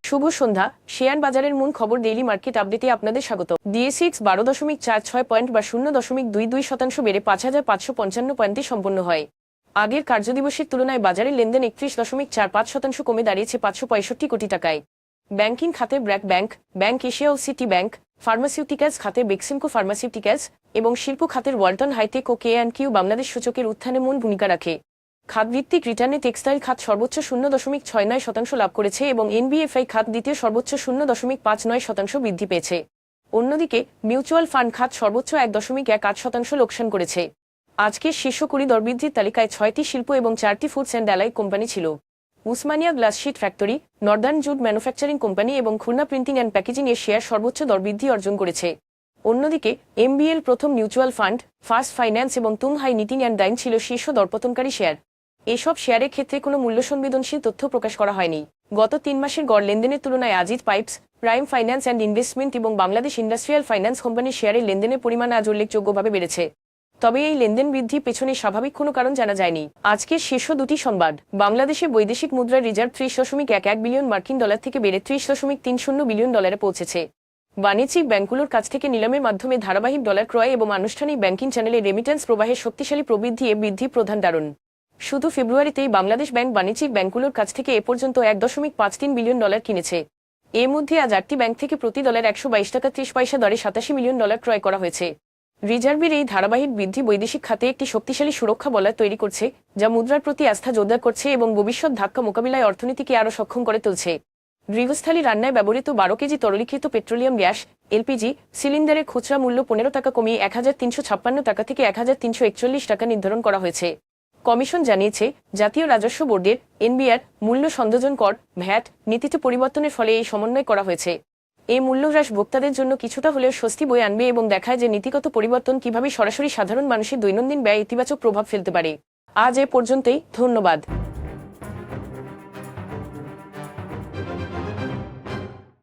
শুভ সন্ধ্যা। Share বাজারের মূল খবর ডেইলি মার্কেট আপডেটে আপনাদের স্বাগত। ডিএসইএক্স 12.46 পয়েন্ট বা 0.22% বেড়ে 5,555 পয়েন্টে সম্পন্ন হয়। আগের কার্যদিবসের তুলনায় বাজারের লেনদেন 31.45% কমে দাঁড়িয়েছে 565 কোটি টাকায়। ব্যাংকিং খাতে ব্র্যাক ব্যাংক, ব্যাংক এশিয়া ও সিটি ব্যাংক, ফার্মাসিউটিক্যালস খাতে বেক্সিমকো ফার্মাসিউটিক্যালস এবং শিল্প খাতের ওয়ালটন হাইটেক ও K&Q বাংলাদেশ সূচকের উত্থানে মূল ভূমিকা রাখে। খাতভিত্তিক রিটার্নে টেক্সটাইল খাত সর্বোচ্চ 0.69% লাভ করেছে এবং এনবিএফআই খাত দ্বিতীয় সর্বোচ্চ 0.59% বৃদ্ধি পেয়েছে। অন্যদিকে মিউচুয়াল ফান্ড খাত সর্বোচ্চ 1.18% লোকসান করেছে। আজকের শীর্ষ 20 দরবৃদ্ধির তালিকায় 6টি শিল্প এবং 4টি ফুডস অ্যান্ড অ্যালাই কোম্পানি ছিল। Usmania glass sheet factory, northern jute manufacturing company এবং খুলনা প্রিন্টিং অ্যান্ড প্যাকেজিং এর শেয়ার সর্বোচ্চ দরবৃদ্ধি অর্জন করেছে। অন্যদিকে এমবিএল প্রথম মিউচুয়াল ফান্ড, ফার্স্ট ফাইন্যান্স এবং তুং হাই নিটিং অ্যান্ড ডাইন ছিল শীর্ষ দরপতনকারী শেয়ার। এসব শেয়ারের ক্ষেত্রে কোনো মূল্য সংবেদনশীল তথ্য প্রকাশ করা হয়নি। গত 3 মাসের গড় লেনদেনের তুলনায় Aziz pipes, prime finance and investment এবং বাংলাদেশ ইন্ডাস্ট্রিয়াল ফাইন্যান্স কোম্পানির শেয়ারের লেনদেনের পরিমাণ আজ উল্লেখযোগ্যভাবে বেড়েছে। তবে এই লেনদেন বৃদ্ধি পেছনে স্বাভাবিক কোনো কারণ জানা যায়নি। আজকের শীর্ষ দুটি সংবাদ: বাংলাদেশে বৈদেশিক মুদ্রার রিজার্ভ 30.11 বিলিয়ন মার্কিন ডলার থেকে বেড়ে 30.30 বিলিয়ন ডলারে পৌঁছেছে। বাণিজ্যিক ব্যাংকগুলোর কাছ থেকে নিলামের মাধ্যমে ধারাবাহিক ডলার ক্রয় এবং আনুষ্ঠানিক ব্যাংকিং চ্যানেলে রেমিটেন্স প্রবাহের শক্তিশালী প্রবৃদ্ধি এ বৃদ্ধি প্রধান কারণ। শুধু ফেব্রুয়ারিতেই বাংলাদেশ ব্যাংক বাণিজ্যিক ব্যাংকগুলোর কাছ থেকে এ পর্যন্ত 1.53 বিলিয়ন ডলার কিনেছে। এর মধ্যে আজ 8টি ব্যাংক থেকে প্রতি ডলার 122 টাকা 30 পয়সা দরে 87 মিলিয়ন ডলার ক্রয় করা হয়েছে। রিজার্ভের এই ধারাবাহিক বৃদ্ধি বৈদেশিক খাতে একটি শক্তিশালী সুরক্ষা বলয় তৈরি করছে, যা মুদ্রার প্রতি আস্থা জোরদার করছে এবং ভবিষ্যৎ ধাক্কা মোকাবিলায় অর্থনীতিকে আরও সক্ষম করে তুলছে। গৃহস্থালী রান্নায় ব্যবহৃত 12 কেজি তরলীকৃত পেট্রোলিয়াম গ্যাস এলপিজি সিলিন্ডারের খুচরা মূল্য 15 টাকা কমিয়ে 1356 টাকা থেকে 1341 টাকা নির্ধারণ করা হয়েছে। কমিশন জানিয়েছে, জাতীয় রাজস্ব বোর্ডের এনবিআর মূল্য সংযোজন কর ভ্যাট নীতিতে পরিবর্তনের ফলে এই সমন্বয় করা হয়েছে। এই মূল্যহ্রাস ভোক্তাদের জন্য কিছুটা হলেও স্বস্তি বয়ে আনবে এবং দেখায় যে নীতিগত পরিবর্তন কিভাবে সরাসরি সাধারণ মানুষের দৈনন্দিন ব্যয়ে ইতিবাচক প্রভাব ফেলতে পারে। আজ এ পর্যন্তই, ধন্যবাদ।